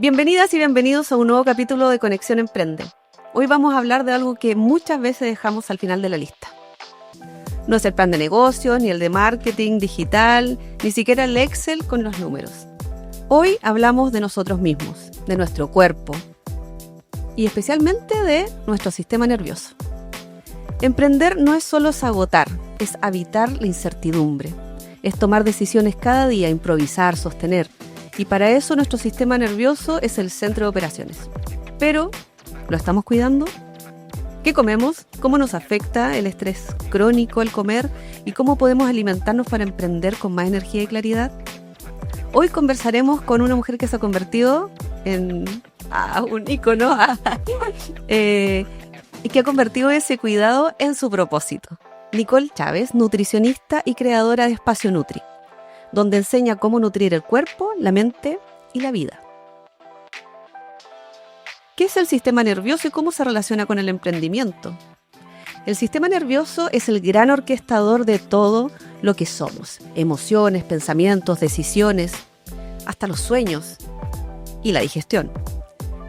Bienvenidas y bienvenidos a un nuevo capítulo de Conexión Emprende. Hoy vamos a hablar de algo que muchas veces dejamos al final de la lista. No es el plan de negocio, ni el de marketing digital, ni siquiera el Excel con los números. Hoy hablamos de nosotros mismos, de nuestro cuerpo y especialmente de nuestro sistema nervioso. Emprender no es solo sabotar, es habitar la incertidumbre. Es tomar decisiones cada día, improvisar, sostener. Y para eso nuestro sistema nervioso es el centro de operaciones. Pero, ¿lo estamos cuidando? ¿Qué comemos? ¿Cómo nos afecta el estrés crónico al comer? ¿Y cómo podemos alimentarnos para emprender con más energía y claridad? Hoy conversaremos con una mujer que se ha convertido en un ícono y que ha convertido ese cuidado en su propósito. Nicole Chávez, nutricionista y creadora de Espacio Nutri, donde enseña cómo nutrir el cuerpo, la mente y la vida. ¿Qué es el sistema nervioso y cómo se relaciona con el emprendimiento? El sistema nervioso es el gran orquestador de todo lo que somos: emociones, pensamientos, decisiones, hasta los sueños y la digestión.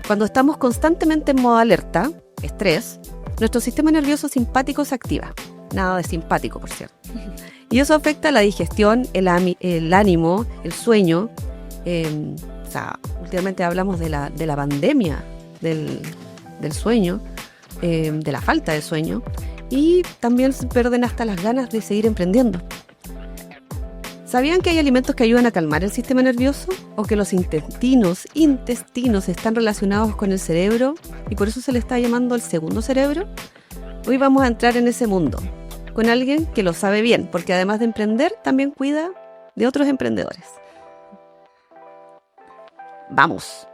Cuando estamos constantemente en modo alerta, estrés, nuestro sistema nervioso simpático se activa. Nada de simpático, por cierto. Y eso afecta la digestión, el ánimo, el sueño. Últimamente hablamos de la pandemia del sueño, de la falta de sueño. Y también se pierden hasta las ganas de seguir emprendiendo. ¿Sabían que hay alimentos que ayudan a calmar el sistema nervioso? ¿O que los intestinos están relacionados con el cerebro y por eso se le está llamando el segundo cerebro? Hoy vamos a entrar en ese mundo con alguien que lo sabe bien, porque además de emprender, también cuida de otros emprendedores. ¡Vamos!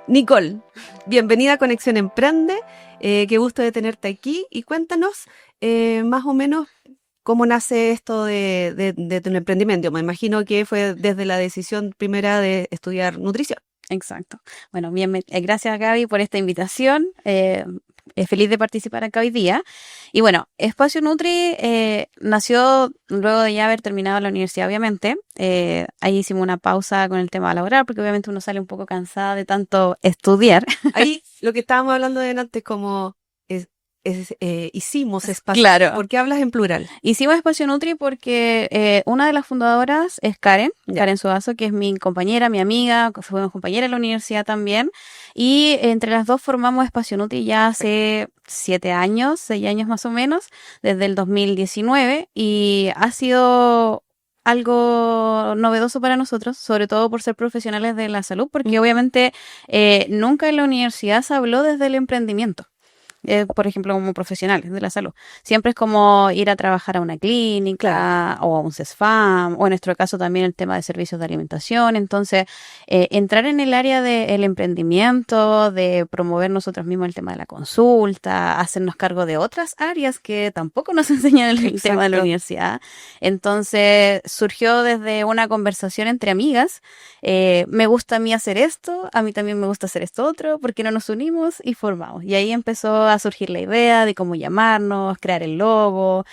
Nicole, bienvenida a Conexión Emprende. Qué gusto de tenerte aquí. Y cuéntanos más o menos cómo nace esto de tu emprendimiento. Me imagino que fue desde la decisión primera de estudiar nutrición. Exacto. Bueno, bien, gracias Gaby por esta invitación. Feliz de participar acá hoy día. Y bueno, Espacio Nutri nació luego de ya haber terminado la universidad, obviamente. Ahí hicimos una pausa con el tema laboral, porque obviamente uno sale un poco cansada de tanto estudiar. Ahí lo que estábamos hablando de antes, como hicimos Espacio. Claro. ¿Por qué hablas en plural? Hicimos Espacio Nutri porque una de las fundadoras es Karen Suazo, que es mi compañera, mi amiga, fuimos compañera en la universidad también. Y entre las dos formamos Espacio Nutri ya hace 6 años más o menos, desde el 2019. Y ha sido algo novedoso para nosotros, sobre todo por ser profesionales de la salud, porque obviamente nunca en la universidad se habló desde el emprendimiento. Por ejemplo, como profesionales de la salud. Siempre es como ir a trabajar a una clínica, o a un CESFAM, o en nuestro caso también el tema de servicios de alimentación. Entonces, entrar en el área del emprendimiento, de promover nosotros mismos el tema de la consulta, hacernos cargo de otras áreas que tampoco nos enseñan el tema de la universidad. Entonces, surgió desde una conversación entre amigas. Me gusta a mí hacer esto, a mí también me gusta hacer esto otro, ¿por qué no nos unimos y formamos? Y ahí empezó a surgir la idea de cómo llamarnos, crear el logo,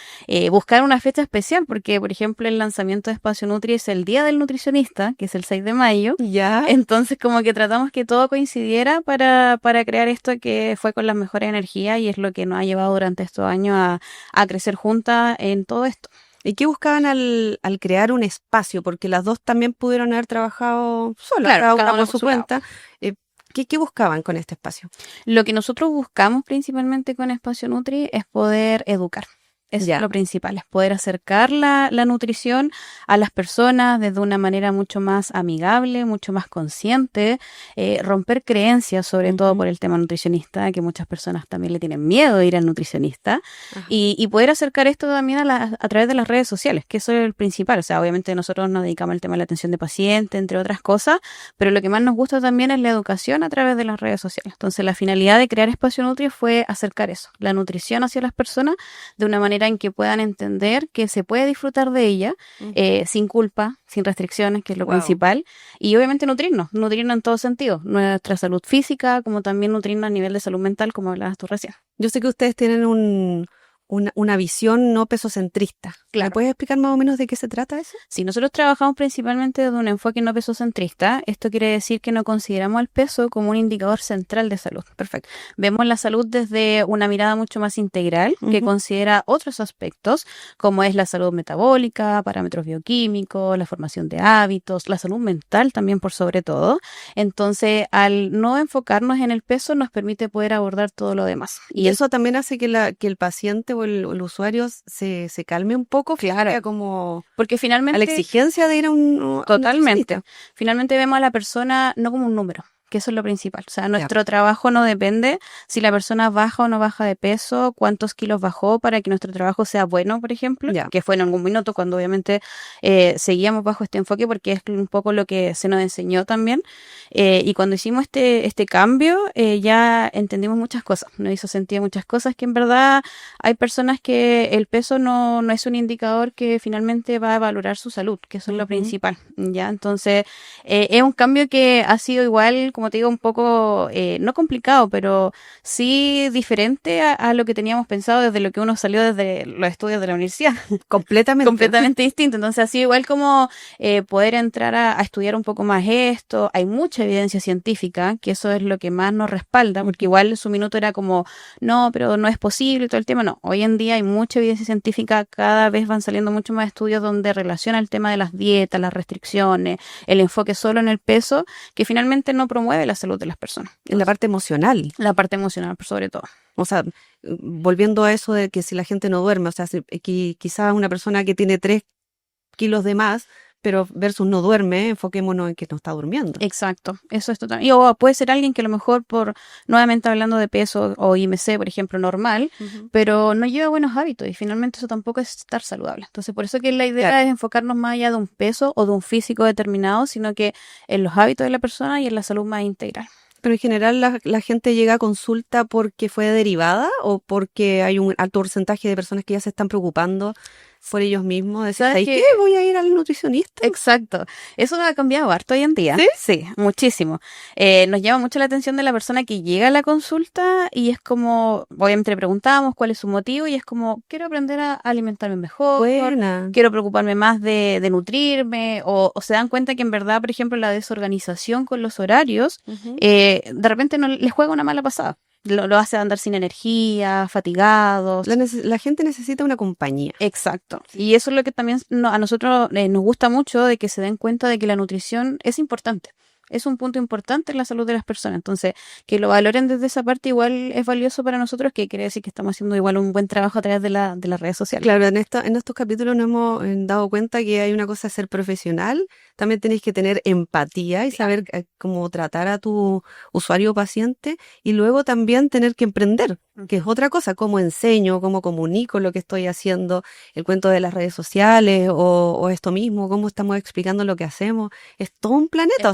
buscar una fecha especial, porque por ejemplo el lanzamiento de Espacio Nutri es el Día del Nutricionista, que es el 6 de mayo. Ya. Entonces como que tratamos que todo coincidiera para crear esto que fue con las mejores energías y es lo que nos ha llevado durante estos años a crecer juntas en todo esto. ¿Y qué buscaban al crear un espacio? Porque las dos también pudieron haber trabajado solas, Claro, cada una por su cuenta. ¿Qué buscaban con este espacio? Lo que nosotros buscamos principalmente con Espacio Nutri es poder educar. Es lo principal, es poder acercar la nutrición a las personas desde una manera mucho más amigable, mucho más consciente, romper creencias, sobre todo por el tema nutricionista, que muchas personas también le tienen miedo de ir al nutricionista, y poder acercar esto también a través de las redes sociales, que eso es el principal. O sea, obviamente nosotros nos dedicamos al tema de la atención de paciente, entre otras cosas, pero lo que más nos gusta también es la educación a través de las redes sociales. Entonces, la finalidad de crear Espacio Nutri fue acercar eso, la nutrición hacia las personas de una manera en que puedan entender que se puede disfrutar de ella sin culpa, sin restricciones, que es lo principal, y obviamente nutrirnos en todo sentido, nuestra salud física, como también nutrirnos a nivel de salud mental, como hablabas tú recién. Yo sé que ustedes tienen una visión no pesocentrista. Claro. ¿Me puedes explicar más o menos de qué se trata eso? Si nosotros trabajamos principalmente desde un enfoque no pesocentrista, esto quiere decir que no consideramos el peso como un indicador central de salud. Perfecto. Vemos la salud desde una mirada mucho más integral, que considera otros aspectos, como es la salud metabólica, parámetros bioquímicos, la formación de hábitos, la salud mental también por sobre todo. Entonces, al no enfocarnos en el peso, nos permite poder abordar todo lo demás. Y eso también hace que el paciente o el usuario se calme un poco, claro, como porque finalmente a la exigencia de ir a un totalmente. Finalmente vemos a la persona no como un número, que eso es lo principal. O sea, nuestro trabajo no depende si la persona baja o no baja de peso, cuántos kilos bajó para que nuestro trabajo sea bueno, por ejemplo, que fue en algún minuto cuando obviamente seguíamos bajo este enfoque porque es un poco lo que se nos enseñó también. Y cuando hicimos este cambio, ya entendimos muchas cosas, nos hizo sentir muchas cosas que en verdad hay personas que el peso no es un indicador que finalmente va a valorar su salud, que eso es lo principal, ¿ya? Entonces, es un cambio que ha sido igual, como te digo, un poco, no complicado, pero sí diferente a lo que teníamos pensado desde lo que uno salió desde los estudios de la universidad. Completamente distinto. Entonces, ha sido igual como poder entrar a estudiar un poco más esto. Hay mucha evidencia científica, que eso es lo que más nos respalda, porque igual en su minuto era como, no, pero no es posible, todo el tema. No, hoy en día hay mucha evidencia científica, cada vez van saliendo mucho más estudios donde relaciona el tema de las dietas, las restricciones, el enfoque solo en el peso, que finalmente no promueve la salud de las personas. En la parte emocional. La parte emocional, sobre todo. O sea, volviendo a eso de que si la gente no duerme, o sea, quizás una persona que tiene 3 kilos de más, pero versus no duerme, enfoquémonos en que no está durmiendo. Exacto, eso es total. Y o puede ser alguien que a lo mejor nuevamente hablando de peso o IMC, por ejemplo, normal, pero no lleva buenos hábitos y finalmente eso tampoco es estar saludable. Entonces, por eso que la idea es enfocarnos más allá de un peso o de un físico determinado, sino que en los hábitos de la persona y en la salud más integral. Pero en general la gente llega a consulta porque fue derivada o porque hay un alto porcentaje de personas que ya se están preocupando por ellos mismos. ¿Sabes qué? Voy a ir al nutricionista. Exacto. Eso ha cambiado harto hoy en día. ¿Sí? Sí, muchísimo. Nos llama mucho la atención de la persona que llega a la consulta y es como, obviamente le preguntamos cuál es su motivo y es como, quiero aprender a alimentarme mejor. Buena. Quiero preocuparme más de nutrirme o se dan cuenta que en verdad, por ejemplo, la desorganización con los horarios, de repente no les juega una mala pasada. Lo hace andar sin energía, fatigados. La gente necesita una compañía. Exacto. Y eso es lo que también a nosotros nos gusta mucho, de que se den cuenta de que la nutrición es importante. Es un punto importante en la salud de las personas. Entonces, que lo valoren desde esa parte igual es valioso para nosotros, que quiere decir que estamos haciendo igual un buen trabajo a través de las redes sociales. Claro, en estos capítulos nos hemos dado cuenta que hay una cosa de ser profesional, también tenés que tener empatía y saber cómo tratar a tu usuario o paciente, y luego también tener que emprender, que es otra cosa, cómo enseño, cómo comunico lo que estoy haciendo, el cuento de las redes sociales o esto mismo, cómo estamos explicando lo que hacemos. Es todo un planeta,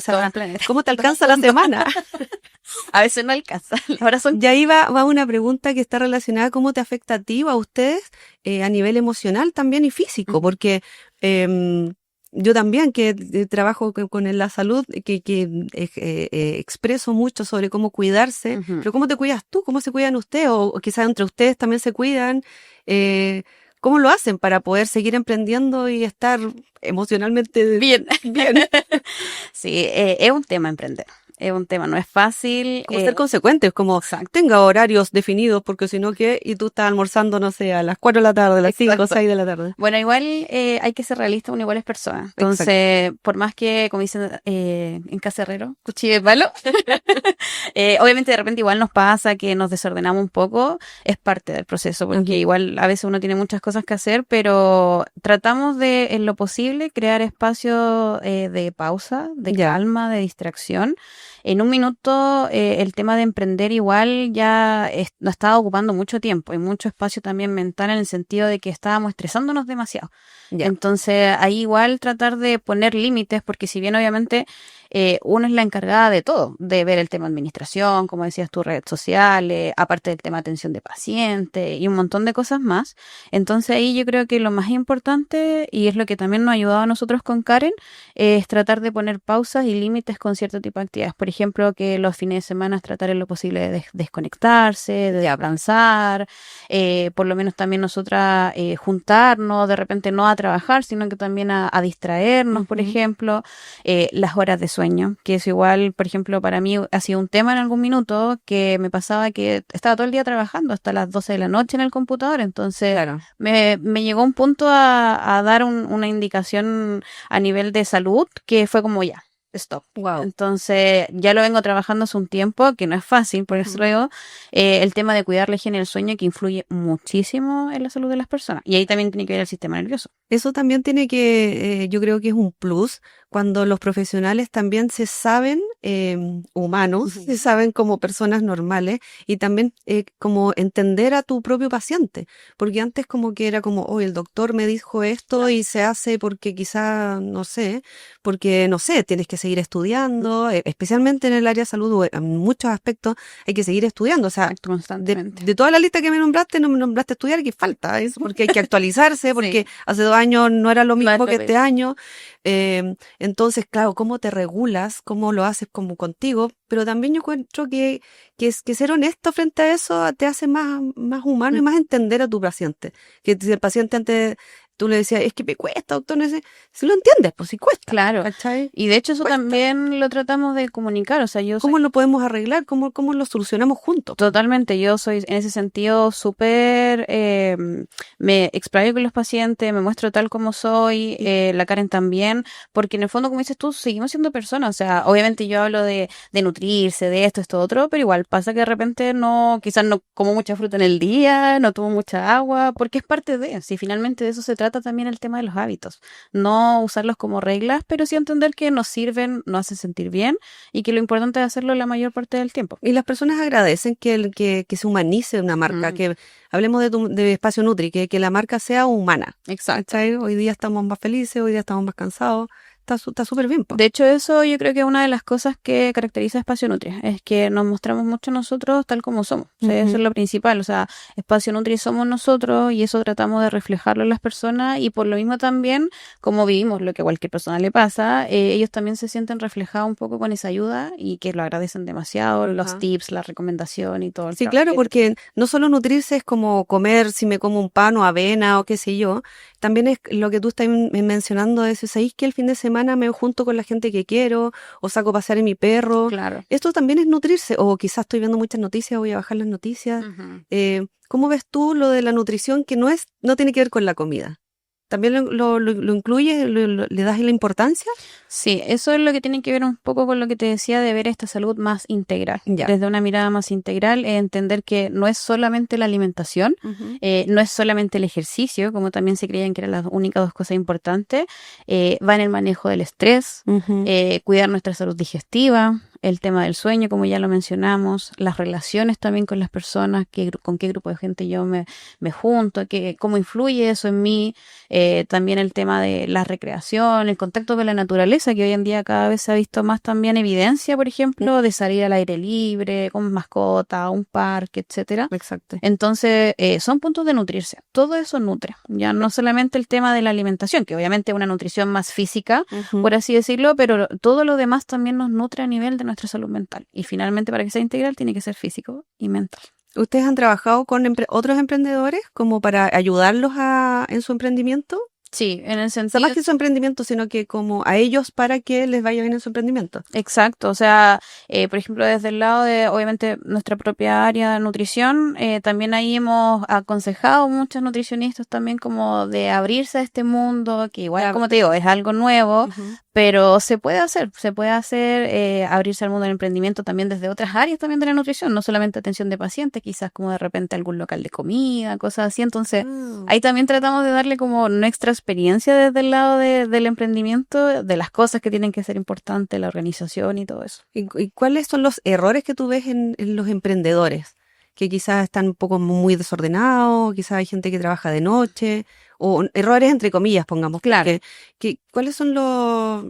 ¿cómo te alcanza la semana? A veces no alcanza. Ahora Y ahí va una pregunta que está relacionada a cómo te afecta a ti o a ustedes a nivel emocional también y físico, porque yo también que trabajo con la salud, que expreso mucho sobre cómo cuidarse, pero ¿cómo te cuidas tú? ¿Cómo se cuidan ustedes? O quizás entre ustedes también se cuidan. ¿Cómo lo hacen para poder seguir emprendiendo y estar emocionalmente bien? Bien. Sí, es un tema emprender. Es un tema, no es fácil. Como ser consecuentes, como tenga horarios definidos, porque si no, ¿qué? Y tú estás almorzando, no sé, a las 4 de la tarde, a las 5 o 6 de la tarde. Bueno, igual hay que ser realista, uno igual es persona. Entonces, por más que, como dicen en Casa Herrero, cuchillo de palo, obviamente de repente igual nos pasa que nos desordenamos un poco, es parte del proceso, porque igual a veces uno tiene muchas cosas que hacer, pero tratamos de, en lo posible, crear espacios de pausa, de calma, de distracción. En un minuto, el tema de emprender igual ya nos estaba ocupando mucho tiempo y mucho espacio también mental, en el sentido de que estábamos estresándonos demasiado. Entonces, ahí igual tratar de poner límites, porque si bien obviamente uno es la encargada de todo, de ver el tema administración, como decías tú, redes sociales, aparte del tema atención de paciente y un montón de cosas más. Entonces ahí yo creo que lo más importante, y es lo que también nos ha ayudado a nosotros con Karen, es tratar de poner pausas y límites con cierto tipo de actividades. Por ejemplo, que los fines de semana tratar en lo posible de desconectarse, de avanzar, por lo menos también nosotras juntarnos, de repente no a trabajar, sino que también a distraernos, por ejemplo, las horas de sueño, que es igual, por ejemplo, para mí ha sido un tema en algún minuto que me pasaba que estaba todo el día trabajando hasta las 12 de la noche en el computador, entonces Claro. me llegó un punto a dar una indicación a nivel de salud que fue como ya. Stop. Wow. Entonces, ya lo vengo trabajando hace un tiempo, que no es fácil, por eso lo digo, el tema de cuidar la higiene del sueño que influye muchísimo en la salud de las personas. Y ahí también tiene que ver el sistema nervioso. Eso también tiene que, yo creo que es un plus cuando los profesionales también se saben humanos, se saben como personas normales y también como entender a tu propio paciente, porque antes como que era como, oh, el doctor me dijo esto y se hace porque quizá, no sé, porque no sé, tienes que seguir estudiando, especialmente en el área de salud o en muchos aspectos hay que seguir estudiando, o sea, Constantemente. de toda la lista que me nombraste, no me nombraste estudiar, que falta, eso porque hay que actualizarse, porque hace 2 años no era lo mismo que este año. Entonces, claro, cómo te regulas, cómo lo haces como contigo, pero también yo encuentro que ser honesto frente a eso te hace más humano y más entender a tu paciente. Que si el paciente antes tú le decías, es que me cuesta, doctor, no sé, si lo entiendes, pues sí cuesta. Claro. ¿Cachai? Y de hecho eso Cuesta. también lo tratamos de comunicar, o sea, ¿Cómo lo podemos arreglar? ¿Cómo lo solucionamos juntos? Totalmente, yo soy en ese sentido súper, me explayo con los pacientes, me muestro tal como soy, la Karen también, porque en el fondo, como dices tú, seguimos siendo personas, o sea, obviamente yo hablo de nutrirse, de esto, otro, pero igual pasa que de repente quizás no como mucha fruta en el día, no tomo mucha agua, porque es parte de, si finalmente de eso se trata también el tema de los hábitos, no usarlos como reglas, pero sí entender que nos sirven, nos hacen sentir bien y que lo importante es hacerlo la mayor parte del tiempo. Y las personas agradecen que se humanice una marca, que hablemos de Espacio Nutri, que la marca sea humana. Exacto. ¿Cachai? Hoy día estamos más felices, hoy día estamos más cansados. Está súper bien, po. De hecho, eso yo creo que es una de las cosas que caracteriza a Espacio Nutri, es que nos mostramos mucho nosotros tal como somos. O sea, eso es lo principal. O sea, Espacio Nutri somos nosotros y eso tratamos de reflejarlo en las personas y por lo mismo también, como vivimos lo que a cualquier persona le pasa, ellos también se sienten reflejados un poco con esa ayuda y que lo agradecen demasiado, los tips, la recomendación y todo. Sí, claro, porque no solo nutrirse es como comer, si me como un pan o avena o qué sé yo, también es lo que tú estás mencionando, es, ¿sabéis que el fin de semana me junto con la gente que quiero o saco a pasear a mi perro? Claro. Esto también es nutrirse, o quizás estoy viendo muchas noticias, voy a bajar las noticias. ¿Cómo ves tú lo de la nutrición que no tiene que ver con la comida? ¿También lo incluyes? ¿Le das la importancia? Sí, eso es lo que tiene que ver un poco con lo que te decía de ver esta salud más integral. Ya. Desde una mirada más integral, entender que no es solamente la alimentación, no es solamente el ejercicio, como también se creían que eran las únicas 2 cosas importantes, va en el manejo del estrés, cuidar nuestra salud digestiva, el tema del sueño, como ya lo mencionamos, las relaciones también con las personas, con qué grupo de gente yo me junto, cómo influye eso en mí, también el tema de la recreación, el contacto con la naturaleza, que hoy en día cada vez se ha visto más también evidencia, por ejemplo, de salir al aire libre, con mascota, a un parque, etcétera. Exacto. Entonces, son puntos de nutrirse. Todo eso nutre. Ya no solamente el tema de la alimentación, que obviamente es una nutrición más física, por así decirlo, pero todo lo demás también nos nutre a nivel de nuestra salud mental. Y finalmente, para que sea integral, tiene que ser físico y mental. ¿Ustedes han trabajado con otros emprendedores como para ayudarlos en su emprendimiento? Sí, en el O sea, sentido... más que su emprendimiento, sino que como a ellos para que les vaya bien en su emprendimiento. Exacto, o sea, por ejemplo, desde el lado de, obviamente, nuestra propia área de nutrición, también ahí hemos aconsejado muchos nutricionistas también como de abrirse a este mundo, que igual, como te digo, es algo nuevo, pero se puede hacer, abrirse al mundo del emprendimiento también desde otras áreas también de la nutrición, no solamente atención de pacientes, quizás como de repente algún local de comida, cosas así, entonces ahí también tratamos de darle como nuestra experiencia desde el lado del emprendimiento, de las cosas que tienen que ser importantes, la organización y todo eso. ¿Y cuáles son los errores que tú ves en los emprendedores? Que quizás están un poco muy desordenados, quizás hay gente que trabaja de noche, o errores entre comillas, pongamos. Claro. ¿Cuáles son los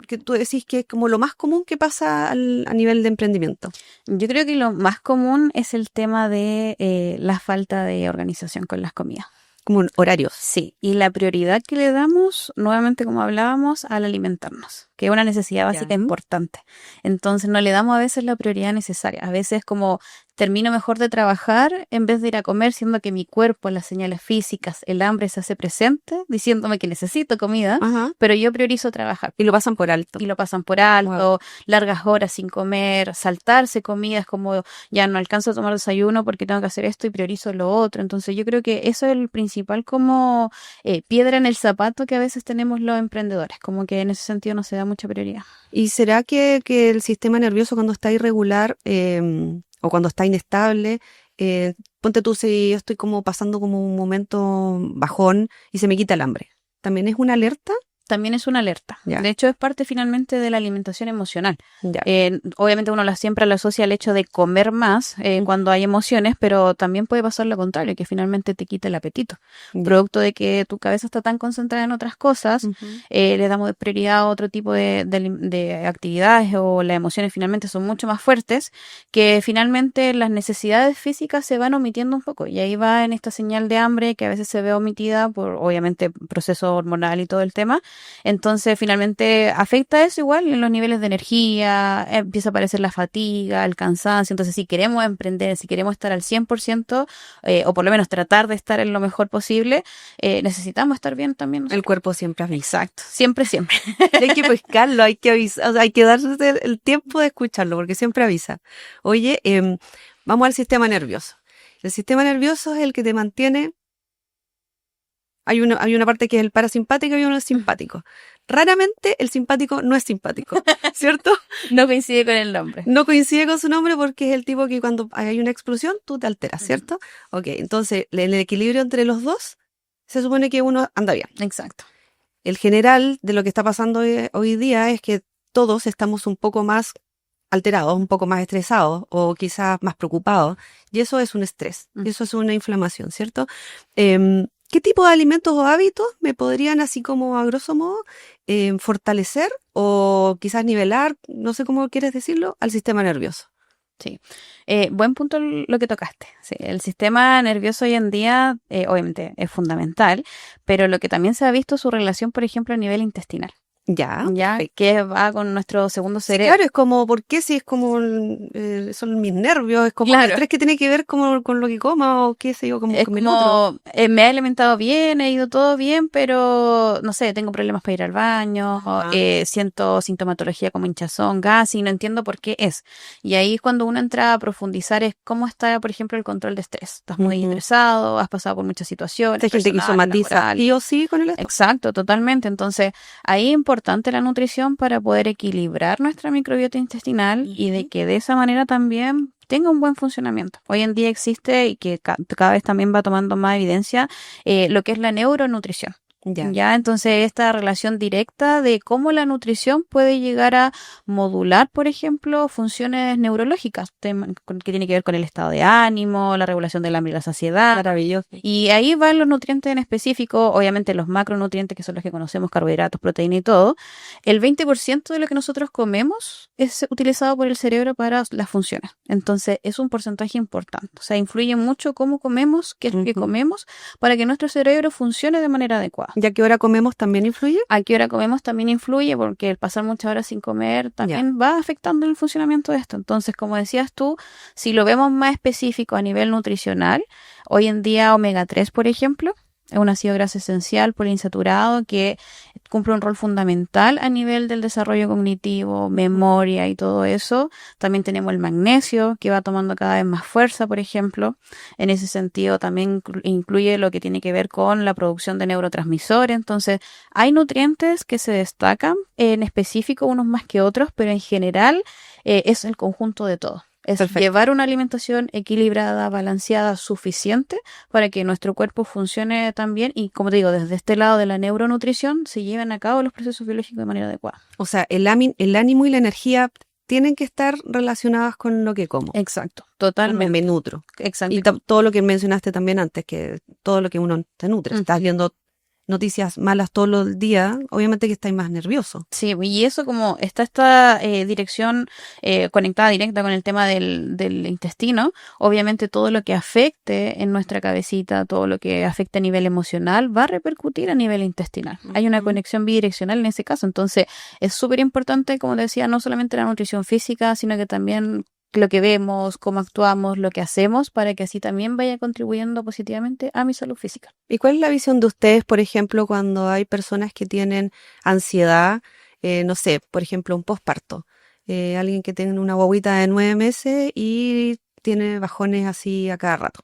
que tú decís que es como lo más común que pasa a nivel de emprendimiento? Yo creo que lo más común es el tema de la falta de organización con las comidas. Como horarios. Sí, y la prioridad que le damos, nuevamente como hablábamos, al alimentarnos, que es una necesidad básica importante. Entonces no le damos a veces la prioridad necesaria. A veces como termino mejor de trabajar en vez de ir a comer, siendo que mi cuerpo, las señales físicas, el hambre se hace presente, diciéndome que necesito comida, pero yo priorizo trabajar. Y lo pasan por alto. Y lo pasan por alto, largas horas sin comer, saltarse comidas como ya no alcanzo a tomar desayuno porque tengo que hacer esto y priorizo lo otro. Entonces yo creo que eso es el principal como piedra en el zapato que a veces tenemos los emprendedores, como que en ese sentido no se da mucha prioridad. ¿Y será que el sistema nervioso cuando está irregular o cuando está inestable, ponte tú si yo estoy como pasando como un momento bajón y se me quita el hambre, ¿también es una alerta? También es una alerta. Ya. De hecho, es parte finalmente de la alimentación emocional. Ya. Obviamente uno siempre lo asocia al hecho de comer más cuando hay emociones, pero también puede pasar lo contrario, que finalmente te quita el apetito. Ya. Producto de que tu cabeza está tan concentrada en otras cosas, le damos prioridad a otro tipo de actividades o las emociones finalmente son mucho más fuertes, que finalmente las necesidades físicas se van omitiendo un poco. Y ahí va en esta señal de hambre que a veces se ve omitida por, obviamente, proceso hormonal y todo el tema. Entonces finalmente afecta eso igual en los niveles de energía, empieza a aparecer la fatiga, el cansancio. Entonces si queremos emprender, si queremos estar al 100% o por lo menos tratar de estar en lo mejor posible, necesitamos estar bien también nosotros. El cuerpo siempre avisa. Exacto, siempre. Hay que pescarlo, hay que avisar, o sea, hay que darse el tiempo de escucharlo porque siempre avisa. Oye, vamos al sistema nervioso. El sistema nervioso es el que te mantiene. Hay una parte que es el parasimpático y uno es simpático. Raramente el simpático no es simpático, ¿cierto? No coincide con el nombre. No coincide con su nombre porque es el tipo que cuando hay una explosión tú te alteras, ¿cierto? Ok, entonces en el equilibrio entre los dos se supone que uno anda bien. Exacto. El general de lo que está pasando hoy día es que todos estamos un poco más alterados, un poco más estresados o quizás más preocupados y eso es un estrés, eso es una inflamación, ¿cierto? ¿Qué tipo de alimentos o hábitos me podrían, así como a grosso modo, fortalecer o quizás nivelar, no sé cómo quieres decirlo, al sistema nervioso? Sí, buen punto lo que tocaste. Sí, el sistema nervioso hoy en día, obviamente, es fundamental, pero lo que también se ha visto su relación, por ejemplo, a nivel intestinal. Ya, que va con nuestro segundo cerebro. Sí, claro, es como, ¿por qué si es como son mis nervios? Es como el estrés que tiene que ver como con lo que coma o qué sé yo, como es con el como, otro. Me he alimentado bien, he ido todo bien, pero no sé, tengo problemas para ir al baño, siento sintomatología como hinchazón, gas y no entiendo por qué es. Y ahí es cuando uno entra a profundizar es cómo está, por ejemplo, el control de estrés. Estás muy estresado, has pasado por muchas situaciones. Hay gente que somatiza sí o sí con el estrés. Exacto, totalmente. Entonces, ahí es importante la nutrición para poder equilibrar nuestra microbiota intestinal y de que de esa manera también tenga un buen funcionamiento. Hoy en día existe y que cada vez también va tomando más evidencia lo que es la neuronutrición. Ya, entonces esta relación directa de cómo la nutrición puede llegar a modular, por ejemplo, funciones neurológicas, que tiene que ver con el estado de ánimo, la regulación del hambre y la saciedad. Maravilloso. Y ahí van los nutrientes en específico, obviamente los macronutrientes, que son los que conocemos, carbohidratos, proteína y todo. El 20% de lo que nosotros comemos es utilizado por el cerebro para las funciones. Entonces es un porcentaje importante. O sea, influye mucho cómo comemos, qué es lo que comemos, para que nuestro cerebro funcione de manera adecuada. ¿Y a qué hora comemos también influye? A qué hora comemos también influye porque el pasar muchas horas sin comer también va afectando el funcionamiento de esto. Entonces, como decías tú, si lo vemos más específico a nivel nutricional, hoy en día omega 3, por ejemplo, es un ácido graso esencial poliinsaturado que cumple un rol fundamental a nivel del desarrollo cognitivo, memoria y todo eso. También tenemos el magnesio que va tomando cada vez más fuerza, por ejemplo. En ese sentido también incluye lo que tiene que ver con la producción de neurotransmisores. Entonces, hay nutrientes que se destacan, en específico unos más que otros, pero en general es el conjunto de todo. Es llevar una alimentación equilibrada, balanceada, suficiente para que nuestro cuerpo funcione tan bien y, como te digo, desde este lado de la neuronutrición se lleven a cabo los procesos biológicos de manera adecuada. O sea, el ánimo y la energía tienen que estar relacionadas con lo que como. Exacto, totalmente. Me nutro. Exacto. Y todo lo que mencionaste también antes, que todo lo que uno te nutre. Estás viendo noticias malas todos los días, obviamente que estáis más nervioso. Sí, y eso como está esta dirección conectada directa con el tema del intestino, obviamente todo lo que afecte en nuestra cabecita, todo lo que afecte a nivel emocional, va a repercutir a nivel intestinal. Hay una conexión bidireccional en ese caso, entonces es súper importante, como decía, no solamente la nutrición física, sino que también lo que vemos, cómo actuamos, lo que hacemos, para que así también vaya contribuyendo positivamente a mi salud física. ¿Y cuál es la visión de ustedes, por ejemplo, cuando hay personas que tienen ansiedad, no sé, por ejemplo, un posparto? Alguien que tiene una guagüita de 9 meses y tiene bajones así a cada rato.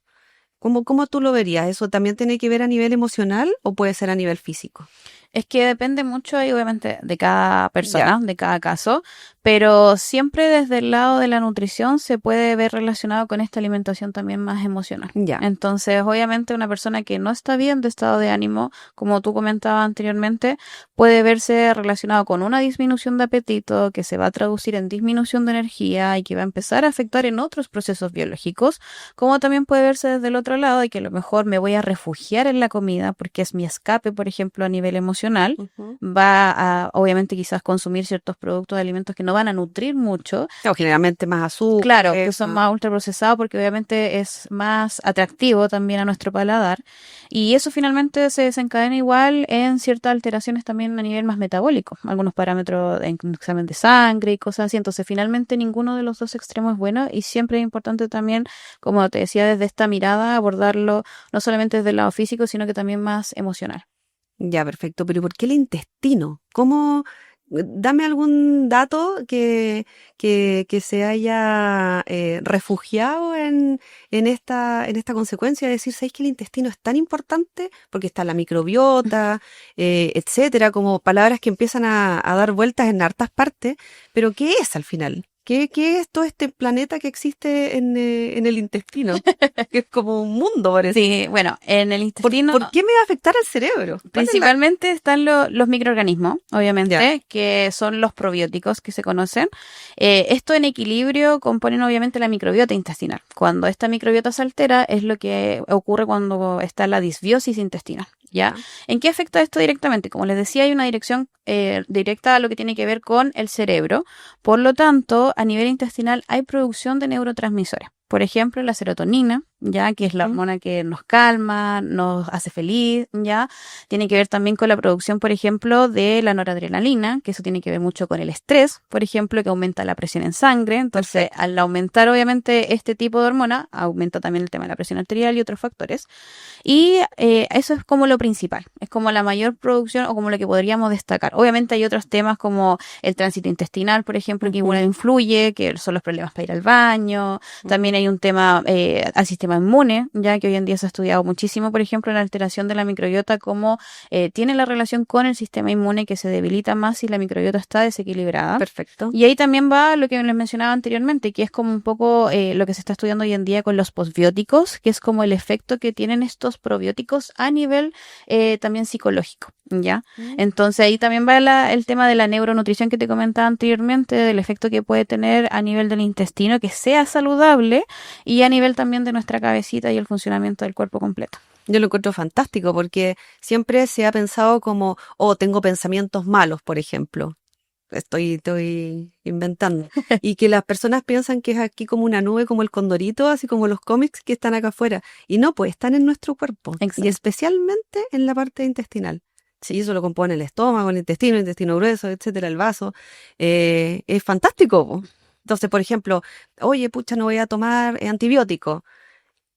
¿Cómo tú lo verías? ¿Eso también tiene que ver a nivel emocional o puede ser a nivel físico? Es que depende mucho ahí, obviamente, de cada persona, de cada caso, pero siempre desde el lado de la nutrición se puede ver relacionado con esta alimentación también más emocional. Ya. Entonces, obviamente, una persona que no está bien de estado de ánimo, como tú comentabas anteriormente, puede verse relacionado con una disminución de apetito que se va a traducir en disminución de energía y que va a empezar a afectar en otros procesos biológicos, como también puede verse desde el otro lado y que a lo mejor me voy a refugiar en la comida porque es mi escape, por ejemplo, a nivel emocional. Va a, obviamente, quizás consumir ciertos productos de alimentos que no van a nutrir mucho. O generalmente más azúcar. Claro, que son más ultraprocesados porque obviamente es más atractivo también a nuestro paladar. Y eso finalmente se desencadena igual en ciertas alteraciones también a nivel más metabólico. Algunos parámetros en examen de sangre y cosas así. Entonces, finalmente ninguno de los dos extremos es bueno y siempre es importante también, como te decía, desde esta mirada abordarlo no solamente desde el lado físico, sino que también más emocional. Ya, perfecto. Pero ¿por qué el intestino? ¿Cómo? Dame algún dato que se haya refugiado en esta consecuencia de decir, ¿sabéis que el intestino es tan importante? Porque está la microbiota, etcétera, como palabras que empiezan a dar vueltas en hartas partes. Pero ¿qué es al final? ¿Qué es todo este planeta que existe en el intestino? Que es como un mundo, parece. Sí, bueno, en el intestino... ¿Por qué me va a afectar al cerebro? Principalmente están los microorganismos, obviamente, que son los probióticos que se conocen. Esto en equilibrio componen obviamente la microbiota intestinal. Cuando esta microbiota se altera es lo que ocurre cuando está la disbiosis intestinal. ¿Ya? ¿En qué afecta esto directamente? Como les decía, hay una dirección directa a lo que tiene que ver con el cerebro. Por lo tanto, a nivel intestinal hay producción de neurotransmisores. Por ejemplo, la serotonina, ya que es la hormona que nos calma, nos hace feliz, ya tiene que ver también con la producción, por ejemplo, de la noradrenalina, que eso tiene que ver mucho con el estrés, por ejemplo, que aumenta la presión en sangre. Entonces, al aumentar obviamente este tipo de hormona, aumenta también el tema de la presión arterial y otros factores. Y eso es como lo principal, es como la mayor producción o como lo que podríamos destacar. Obviamente hay otros temas como el tránsito intestinal, por ejemplo, que igual influye, que son los problemas para ir al baño. También hay un tema al sistema inmune, ya que hoy en día se ha estudiado muchísimo, por ejemplo, la alteración de la microbiota, cómo tiene la relación con el sistema inmune que se debilita más si la microbiota está desequilibrada. Perfecto. Y ahí también va lo que les mencionaba anteriormente, que es como un poco lo que se está estudiando hoy en día con los posbióticos, que es como el efecto que tienen estos probióticos a nivel también psicológico, ¿ya? Entonces ahí también va el tema de la neuronutrición que te comentaba anteriormente, del efecto que puede tener a nivel del intestino, que sea saludable, y a nivel también de nuestra cabecita y el funcionamiento del cuerpo completo. Yo lo encuentro fantástico porque siempre se ha pensado como, tengo pensamientos malos, por ejemplo. Estoy inventando. Y que las personas piensan que es aquí como una nube, como el condorito, así como los cómics que están acá afuera. Y no, pues están en nuestro cuerpo. Exacto. Y especialmente en la parte intestinal. Sí, eso lo compone el estómago, el intestino grueso, etcétera, el vaso. Es fantástico, po. Entonces, por ejemplo, oye, pucha, no voy a tomar antibiótico.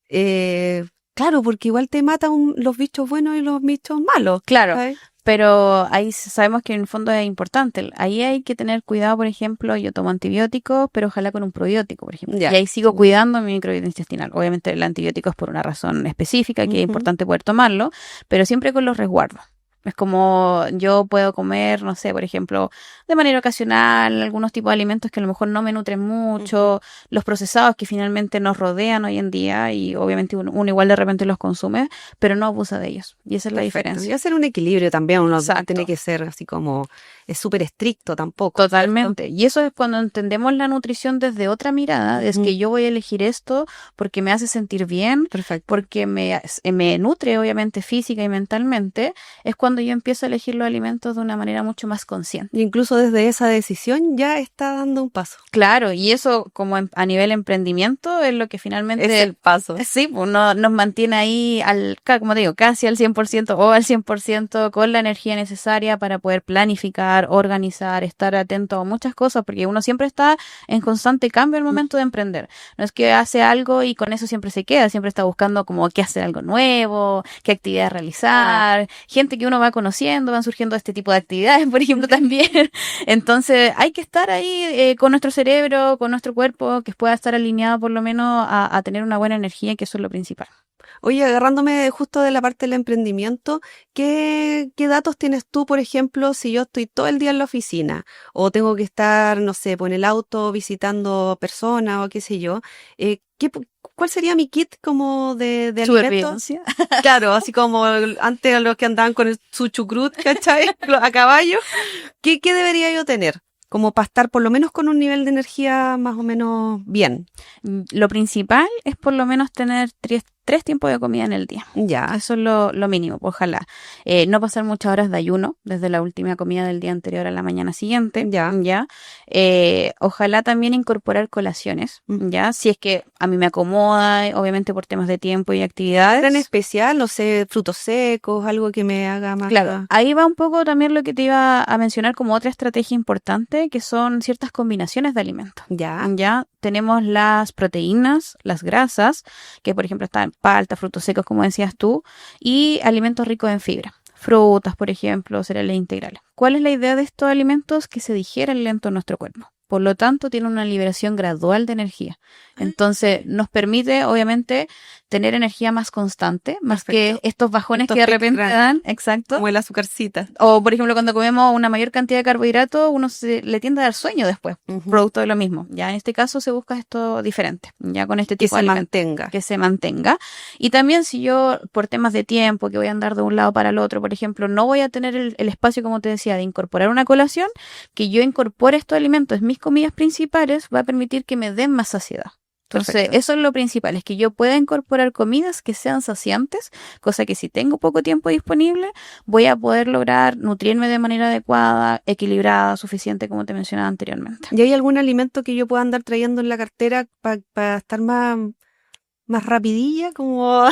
Claro, porque igual te matan los bichos buenos y los bichos malos. Claro. ¿Sabes? Pero ahí sabemos que en el fondo es importante. Ahí hay que tener cuidado, por ejemplo, yo tomo antibióticos, pero ojalá con un probiótico, por ejemplo. Ya. Y ahí sigo cuidando mi microbiota intestinal. Obviamente el antibiótico es por una razón específica, que es importante poder tomarlo, pero siempre con los resguardos. Es como yo puedo comer, no sé, por ejemplo, de manera ocasional, algunos tipos de alimentos que a lo mejor no me nutren mucho, los procesados que finalmente nos rodean hoy en día y obviamente uno igual de repente los consume, pero no abusa de ellos. Y esa es la diferencia. Y hacer un equilibrio también, uno Exacto. tiene que ser así como, es súper estricto tampoco. Totalmente. ¿cierto? Y eso es cuando entendemos la nutrición desde otra mirada, es que yo voy a elegir esto porque me hace sentir bien, Perfecto. porque me nutre obviamente física y mentalmente, es cuando yo empiezo a elegir los alimentos de una manera mucho más consciente. Y incluso desde esa decisión ya está dando un paso. Claro, y eso como a nivel emprendimiento es lo que finalmente... Es el paso. Sí, pues nos mantiene ahí, como te digo, casi al 100% o al 100% con la energía necesaria para poder planificar, organizar, estar atento a muchas cosas, porque uno siempre está en constante cambio al momento de emprender. No es que hace algo y con eso siempre se queda, siempre está buscando como qué hacer algo nuevo, qué actividades realizar, gente que uno va conociendo, van surgiendo este tipo de actividades, por ejemplo, también. Entonces hay que estar ahí con nuestro cerebro, con nuestro cuerpo, que pueda estar alineado por lo menos a tener una buena energía, que eso es lo principal. Oye, agarrándome justo de la parte del emprendimiento, ¿qué datos tienes tú, por ejemplo, si yo estoy todo el día en la oficina o tengo que estar, no sé, en el auto visitando personas o qué sé yo? ¿Cuál sería mi kit como de alimentos? Supervivencia. Claro, así como antes a los que andaban con su chucrut, ¿cachai? A caballo. ¿Qué debería yo tener? Como para estar por lo menos con un nivel de energía más o menos bien. Lo principal es por lo menos tener tres tiempos de comida en el día. Ya. Eso es lo mínimo, ojalá. No pasar muchas horas de ayuno desde la última comida del día anterior a la mañana siguiente. Ya. Ojalá también incorporar colaciones, ¿ya? Si es que a mí me acomoda, obviamente por temas de tiempo y actividades. En especial, no sé, frutos secos, algo que me haga más... Claro, ahí va un poco también lo que te iba a mencionar como otra estrategia importante, que son ciertas combinaciones de alimentos. Ya tenemos las proteínas, las grasas, que por ejemplo están palta, frutos secos, como decías tú, y alimentos ricos en fibra. Frutas, por ejemplo, cereales integrales. ¿Cuál es la idea de estos alimentos? Que se digieran lento en nuestro cuerpo. Por lo tanto, tiene una liberación gradual de energía. Entonces, nos permite, obviamente, tener energía más constante, más que estos bajones que de repente dan. Exacto. Como el azúcarcita. O, por ejemplo, cuando comemos una mayor cantidad de carbohidratos, uno le tiende a dar sueño después, producto de lo mismo. Ya en este caso se busca esto diferente, ya con este tipo de alimentos. Que se mantenga. Y también si yo, por temas de tiempo, que voy a andar de un lado para el otro, por ejemplo, no voy a tener el espacio, como te decía, de incorporar una colación, que yo incorpore estos alimentos en mis comidas principales va a permitir que me den más saciedad. Entonces, perfecto. Eso es lo principal, es que yo pueda incorporar comidas que sean saciantes, cosa que si tengo poco tiempo disponible, voy a poder lograr nutrirme de manera adecuada, equilibrada, suficiente, como te mencionaba anteriormente. ¿Y hay algún alimento que yo pueda andar trayendo en la cartera para estar más rapidilla, como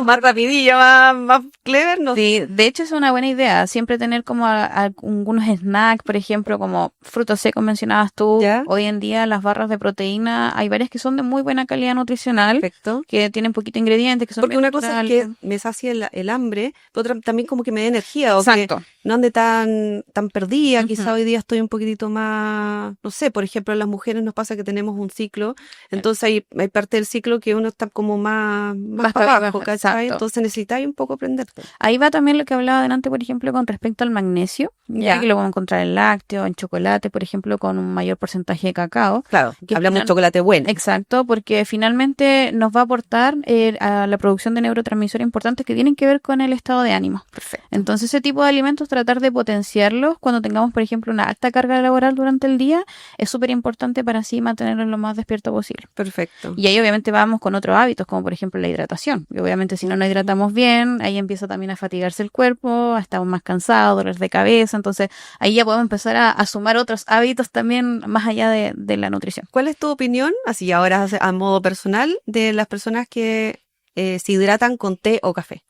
más rapidilla, más clever? No. Sí, de hecho es una buena idea, siempre tener como algunos snacks, por ejemplo, como frutos secos mencionabas tú. ¿Ya? Hoy en día las barras de proteína, hay varias que son de muy buena calidad nutricional. Perfecto. Que tienen poquito ingredientes, que son porque una cosa es que me sacie el hambre, otra también como que me dé energía, o exacto. Que no ande tan perdida. Quizá hoy día estoy un poquitito más, no sé, por ejemplo, a las mujeres nos pasa que tenemos un ciclo, entonces hay parte del ciclo que uno está como más para abajo, ¿cachai? Entonces necesitáis un poco aprenderte. Ahí va también lo que hablaba adelante, por ejemplo, con respecto al magnesio, ya que lo vamos a encontrar en lácteo, en chocolate, por ejemplo, con un mayor porcentaje de cacao. Claro, que hablamos de chocolate bueno. Exacto, porque finalmente nos va a aportar a la producción de neurotransmisores importantes que tienen que ver con el estado de ánimo. Perfecto. Entonces, ese tipo de alimentos, tratar de potenciarlos cuando tengamos, por ejemplo, una alta carga laboral durante el día, es súper importante para así mantenernos lo más despierto posible. Perfecto. Y ahí obviamente vamos con otros hábitos, como por ejemplo la hidratación. Y obviamente si no nos hidratamos bien, ahí empieza también a fatigarse el cuerpo, estamos más cansados, dolores de cabeza. Entonces ahí ya podemos empezar a sumar otros hábitos también más allá de la nutrición. ¿Cuál es tu opinión, así ahora a modo personal, de las personas que se hidratan con té o café?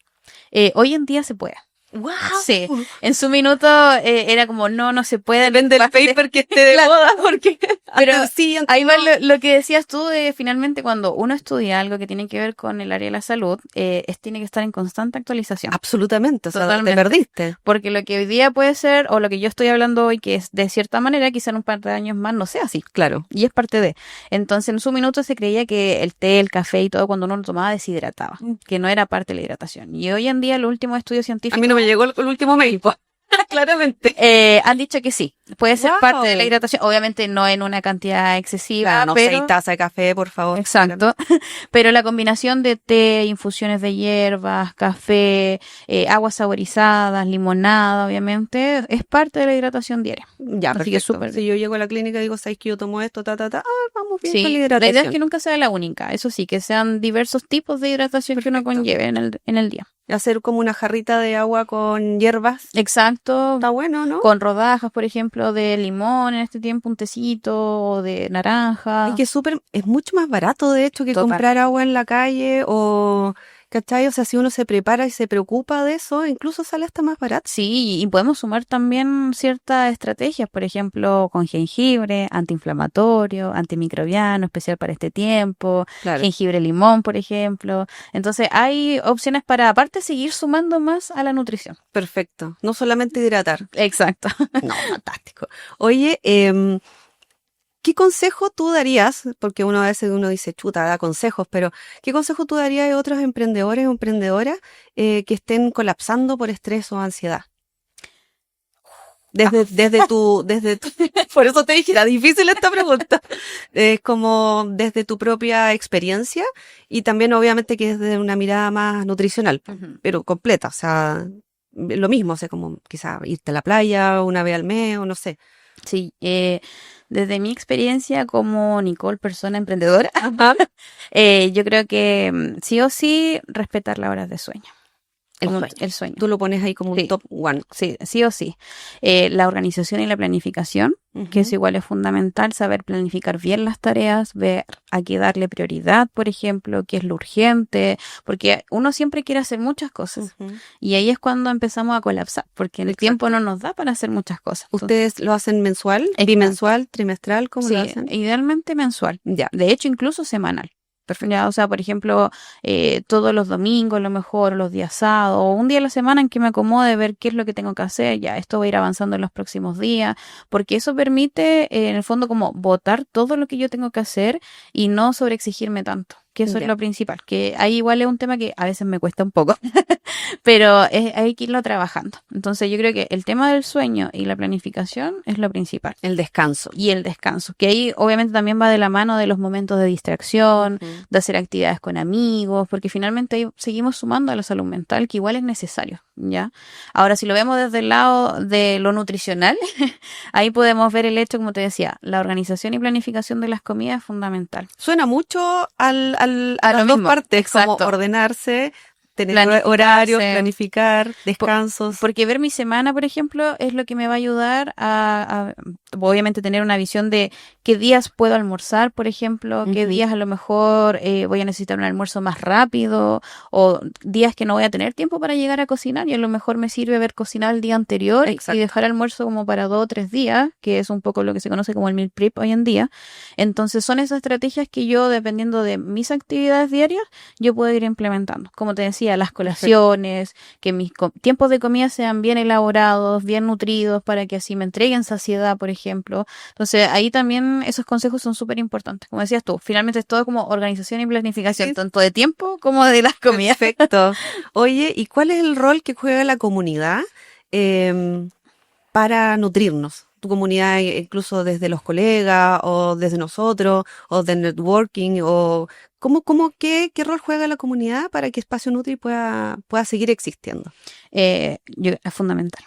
Hoy en día se puede. ¡Wow! Sí, en su minuto era como no se puede. Depende del paper que esté de moda, porque... Pero sí, ahí va lo que decías tú de finalmente cuando uno estudia algo que tiene que ver con el área de la salud, tiene que estar en constante actualización. Absolutamente, o sea, totalmente. Te perdiste. Porque lo que hoy día puede ser, o lo que yo estoy hablando hoy, que es de cierta manera, quizá en un par de años más no sea así. Claro. Y es parte de. Entonces, en su minuto se creía que el té, el café y todo, cuando uno lo tomaba, deshidrataba, que no era parte de la hidratación. Y hoy en día, los últimos estudios científicos... A mí no llegó el último mail, pues. Claramente. Han dicho que sí, puede ser parte de la hidratación, obviamente no en una cantidad excesiva, Claro, no pero 6 tazas de café, por favor. exacto, pero la combinación de té, infusiones de hierbas, café, aguas saborizadas, limonada, obviamente, es parte de la hidratación diaria. Ya, Así perfecto. que súper Si yo llego a la clínica y digo, ¿sabes que yo tomo esto, vamos bien con la Sí, la hidratación. idea es que nunca sea la única, eso sí, que sean diversos tipos de hidratación que uno conlleve en el día. Hacer como una jarrita de agua con hierbas. Exacto, Está bueno, ¿no? con rodajas, por ejemplo, de limón en este tiempo, un tecito, o de naranja. Es que es mucho más barato, de hecho, que Total. comprar agua en la calle o, ¿cachai? O sea, si uno se prepara y se preocupa de eso, incluso sale hasta más barato. Sí, y podemos sumar también ciertas estrategias, por ejemplo, con jengibre, antiinflamatorio, antimicrobiano, especial para este tiempo, Claro. jengibre limón, por ejemplo. Entonces, hay opciones para, aparte, seguir sumando más a la nutrición. Perfecto. No solamente hidratar. Exacto. No, fantástico. Oye, ¿qué consejo tú darías? Porque a veces uno dice, chuta, da consejos, pero ¿qué consejo tú darías a otros emprendedores o emprendedoras que estén colapsando por estrés o ansiedad? Desde tu, por eso te dije, era difícil esta pregunta. Es como desde tu propia experiencia y también obviamente que desde una mirada más nutricional, pero completa, o sea, lo mismo, o sea, como quizá irte a la playa una vez al mes o no sé. Sí, desde mi experiencia como Nicole, persona emprendedora, yo creo que sí o sí respetar las horas de sueño. El sueño. Tú lo pones ahí como un Sí. top one. Sí, sí o sí. La organización y la planificación, que eso igual es fundamental, saber planificar bien las tareas, ver a qué darle prioridad, por ejemplo, qué es lo urgente, porque uno siempre quiere hacer muchas cosas y ahí es cuando empezamos a colapsar, porque el tiempo no nos da para hacer muchas cosas. ¿Ustedes lo hacen mensual, Exacto. bimensual, trimestral? ¿Cómo Sí, lo hacen? idealmente mensual. Ya. De hecho, incluso semanal. Ya, o sea, por ejemplo, todos los domingos, a lo mejor, los días sábados, o un día a la semana en que me acomode ver qué es lo que tengo que hacer, ya, esto va a ir avanzando en los próximos días, porque eso permite, en el fondo, como botar todo lo que yo tengo que hacer y no sobreexigirme tanto, que eso es lo principal, que ahí igual es un tema que a veces me cuesta un poco, pero hay que irlo trabajando. Entonces yo creo que el tema del sueño y la planificación es lo principal. El descanso. Y el descanso, que ahí obviamente también va de la mano de los momentos de distracción, de hacer actividades con amigos, porque finalmente ahí seguimos sumando a la salud mental, que igual es necesario, ¿ya? Ahora, si lo vemos desde el lado de lo nutricional, ahí podemos ver el hecho, como te decía, la organización y planificación de las comidas es fundamental. Suena mucho a las lo dos mismo. partes, Exacto. como ordenarse, tener horarios, planificar, descansos. Porque ver mi semana, por ejemplo, es lo que me va a ayudar a obviamente tener una visión de qué días puedo almorzar, por ejemplo, qué días a lo mejor voy a necesitar un almuerzo más rápido, o días que no voy a tener tiempo para llegar a cocinar, y a lo mejor me sirve ver cocinar el día anterior. Exacto. Y dejar almuerzo como para 2 o 3 días, que es un poco lo que se conoce como el meal prep hoy en día. Entonces son esas estrategias que yo, dependiendo de mis actividades diarias, yo puedo ir implementando. Como te decía, las colaciones, que mis tiempos de comida sean bien elaborados, bien nutridos, para que así me entreguen saciedad, por ejemplo. Entonces, ahí también esos consejos son súper importantes. Como decías tú, finalmente es todo como organización y planificación, tanto de tiempo como de las comidas. Perfecto. Oye, ¿y cuál es el rol que juega la comunidad para nutrirnos? Tu comunidad, incluso desde los colegas o desde nosotros o de networking, o qué rol juega la comunidad para que Espacio Nutri pueda seguir existiendo? Es fundamental.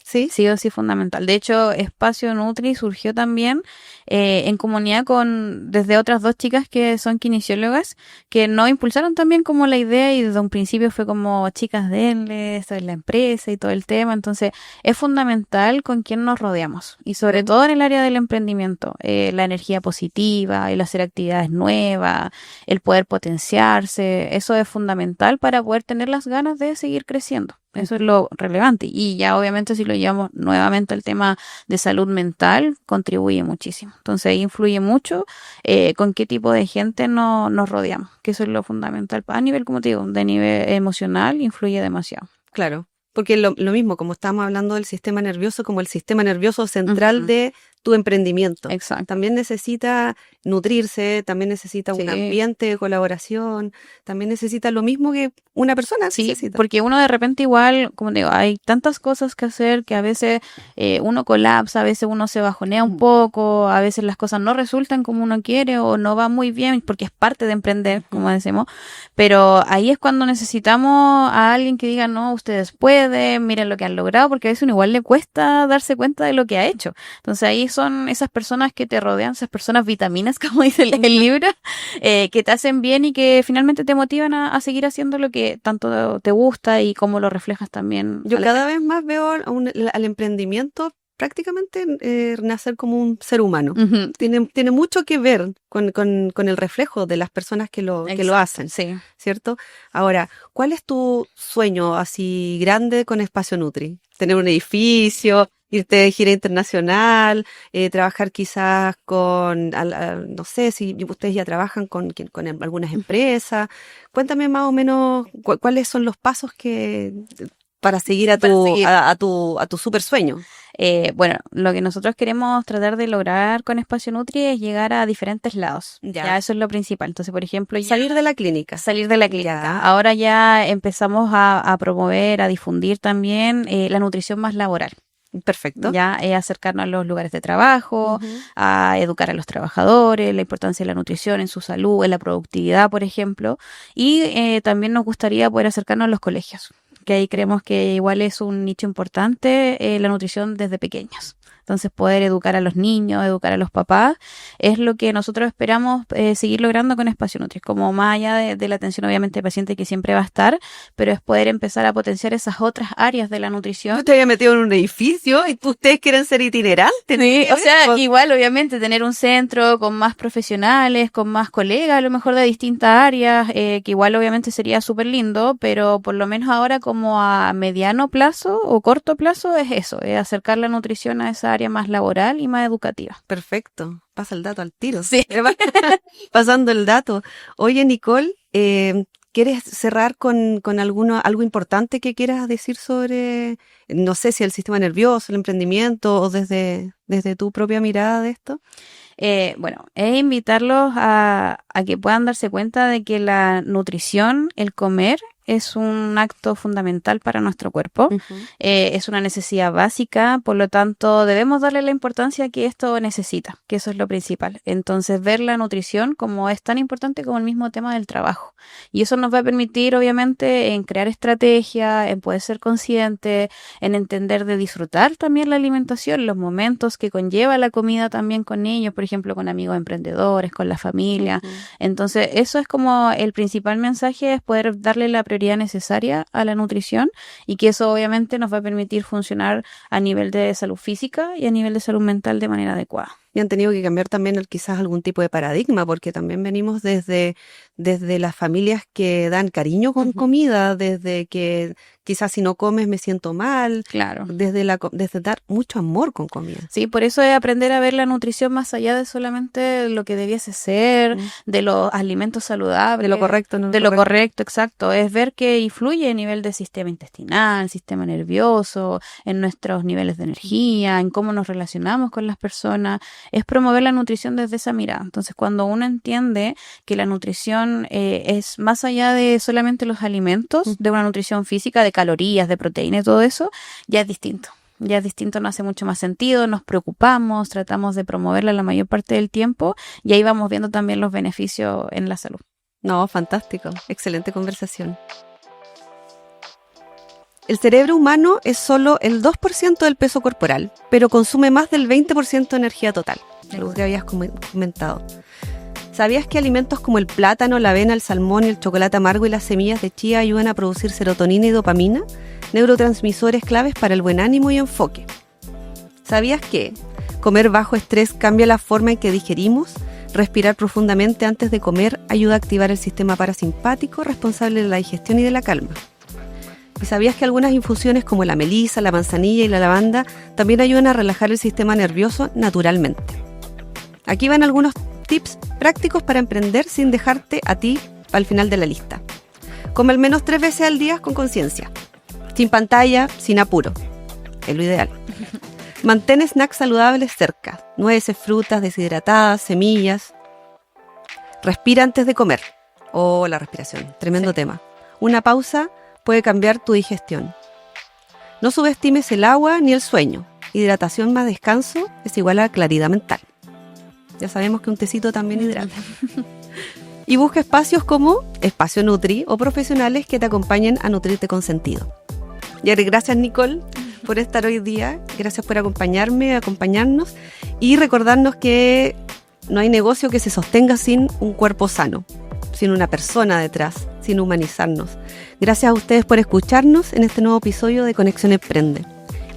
¿Sí? Sí o sí fundamental. De hecho, Espacio Nutri surgió también en comunidad desde otras 2 chicas que son kinesiólogas, que nos impulsaron también como la idea, y desde un principio fue como, chicas, denle, esto es la empresa y todo el tema. Entonces, es fundamental con quién nos rodeamos, y sobre todo en el área del emprendimiento, la energía positiva, el hacer actividades nuevas, el poder potenciarse, eso es fundamental para poder tener las ganas de seguir creciendo. Eso es lo relevante. Y ya obviamente si lo llevamos nuevamente al tema de salud mental, contribuye muchísimo. Entonces ahí influye mucho con qué tipo de gente nos rodeamos, que eso es lo fundamental. A nivel, como te digo, de nivel emocional, influye demasiado. Claro, porque lo mismo, como estamos hablando del sistema nervioso, como el sistema nervioso central de tu emprendimiento. Exacto. También necesita nutrirse, también necesita un ambiente de colaboración, también necesita lo mismo que una persona necesita. Porque uno de repente igual, como digo, hay tantas cosas que hacer que a veces uno colapsa, a veces uno se bajonea un poco, a veces las cosas no resultan como uno quiere o no va muy bien, porque es parte de emprender, como decimos, pero ahí es cuando necesitamos a alguien que diga, no, ustedes pueden, miren lo que han logrado, porque a veces uno igual le cuesta darse cuenta de lo que ha hecho. Entonces ahí son esas personas que te rodean, esas personas vitaminas, como dice el libro, que te hacen bien y que finalmente te motivan a seguir haciendo lo que tanto te gusta y cómo lo reflejas también. Yo cada vez más veo al emprendimiento prácticamente nacer como un ser humano. Uh-huh. Tiene mucho que ver con el reflejo de las personas que lo hacen, ¿cierto? Ahora, ¿cuál es tu sueño así grande con Espacio Nutri? ¿Tener un edificio, irte de gira internacional, trabajar quizás con, no sé, si ustedes ya trabajan con algunas empresas? Cuéntame más o menos cuáles son los pasos para seguir a tu super sueño. Bueno, lo que nosotros queremos tratar de lograr con Espacio Nutri es llegar a diferentes lados. Ya eso es lo principal. Entonces, por ejemplo, salir de la clínica. Ya. Ahora ya empezamos a promover, a difundir también la nutrición más laboral. Perfecto. Ya acercarnos a los lugares de trabajo, a educar a los trabajadores, la importancia de la nutrición en su salud, en la productividad, por ejemplo. Y también nos gustaría poder acercarnos a los colegios, que ahí creemos que igual es un nicho importante la nutrición desde pequeños. Entonces poder educar a los niños, educar a los papás, es lo que nosotros esperamos seguir logrando con Espacio Nutri, como más allá de la atención obviamente del paciente que siempre va a estar, pero es poder empezar a potenciar esas otras áreas de la nutrición. Yo te había metido en un edificio y ustedes quieren ser itinerantes. Sí, o sea, igual obviamente tener un centro con más profesionales, con más colegas, a lo mejor de distintas áreas, que igual obviamente sería súper lindo, pero por lo menos ahora como a mediano plazo o corto plazo es eso, es acercar la nutrición a esa área más laboral y más educativa. Perfecto. Pasa el dato al tiro. Sí. Pasando el dato. Oye, Nicole, ¿quieres cerrar con algo importante que quieras decir sobre, no sé si el sistema nervioso, el emprendimiento o desde tu propia mirada de esto? Bueno, es invitarlos a que puedan darse cuenta de que la nutrición, el comer, es un acto fundamental para nuestro cuerpo, es una necesidad básica, por lo tanto debemos darle la importancia que esto necesita, que eso es lo principal. Entonces ver la nutrición como es tan importante como el mismo tema del trabajo, y eso nos va a permitir obviamente en crear estrategias, en poder ser consciente, en entender de disfrutar también la alimentación, los momentos que conlleva la comida también con ellos, por ejemplo con amigos emprendedores, con la familia. Entonces eso es como el principal mensaje, es poder darle la prioridad necesaria a la nutrición, y que eso obviamente nos va a permitir funcionar a nivel de salud física y a nivel de salud mental de manera adecuada. Y han tenido que cambiar también quizás algún tipo de paradigma, porque también venimos desde las familias que dan cariño con comida, desde que quizás si no comes me siento mal. Claro. Desde dar mucho amor con comida. Sí, por eso es aprender a ver la nutrición más allá de solamente lo que debiese ser, de los alimentos saludables. De lo correcto, ¿no? De lo correcto, exacto. Es ver que influye a nivel del sistema intestinal, sistema nervioso, en nuestros niveles de energía, en cómo nos relacionamos con las personas. Es promover la nutrición desde esa mirada. Entonces, cuando uno entiende que la nutrición es más allá de solamente los alimentos, de una nutrición física, de calorías, de proteínas y todo eso, ya es distinto. Ya es distinto, no hace mucho más sentido, nos preocupamos, tratamos de promoverla la mayor parte del tiempo, y ahí vamos viendo también los beneficios en la salud. No, fantástico. Excelente conversación. El cerebro humano es solo el 2% del peso corporal, pero consume más del 20% de energía total, algo que habías comentado. ¿Sabías que alimentos como el plátano, la avena, el salmón y el chocolate amargo y las semillas de chía ayudan a producir serotonina y dopamina, neurotransmisores claves para el buen ánimo y enfoque? ¿Sabías que comer bajo estrés cambia la forma en que digerimos? Respirar profundamente antes de comer ayuda a activar el sistema parasimpático responsable de la digestión y de la calma. ¿Y sabías que algunas infusiones como la melisa, la manzanilla y la lavanda también ayudan a relajar el sistema nervioso naturalmente? Aquí van algunos tips prácticos para emprender sin dejarte a ti al final de la lista. Come al menos 3 veces al día con conciencia. Sin pantalla, sin apuro. Es lo ideal. Mantén snacks saludables cerca. Nueces, frutas deshidratadas, semillas. Respira antes de comer. Oh, la respiración. Tremendo tema. Una pausa puede cambiar tu digestión. No subestimes el agua ni el sueño. Hidratación más descanso es igual a claridad mental. Ya sabemos que un tecito también hidrata. Y busca espacios como Espacio Nutri o profesionales que te acompañen a nutrirte con sentido. Y gracias, Nicole, por estar hoy día. Gracias por acompañarnos y recordarnos que no hay negocio que se sostenga sin un cuerpo sano, sin una persona detrás, sin humanizarnos. Gracias a ustedes por escucharnos en este nuevo episodio de Conexión Emprende.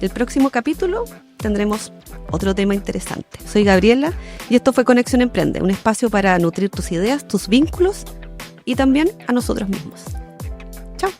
El próximo capítulo tendremos otro tema interesante. Soy Gabriela y esto fue Conexión Emprende, un espacio para nutrir tus ideas, tus vínculos y también a nosotros mismos. Chao.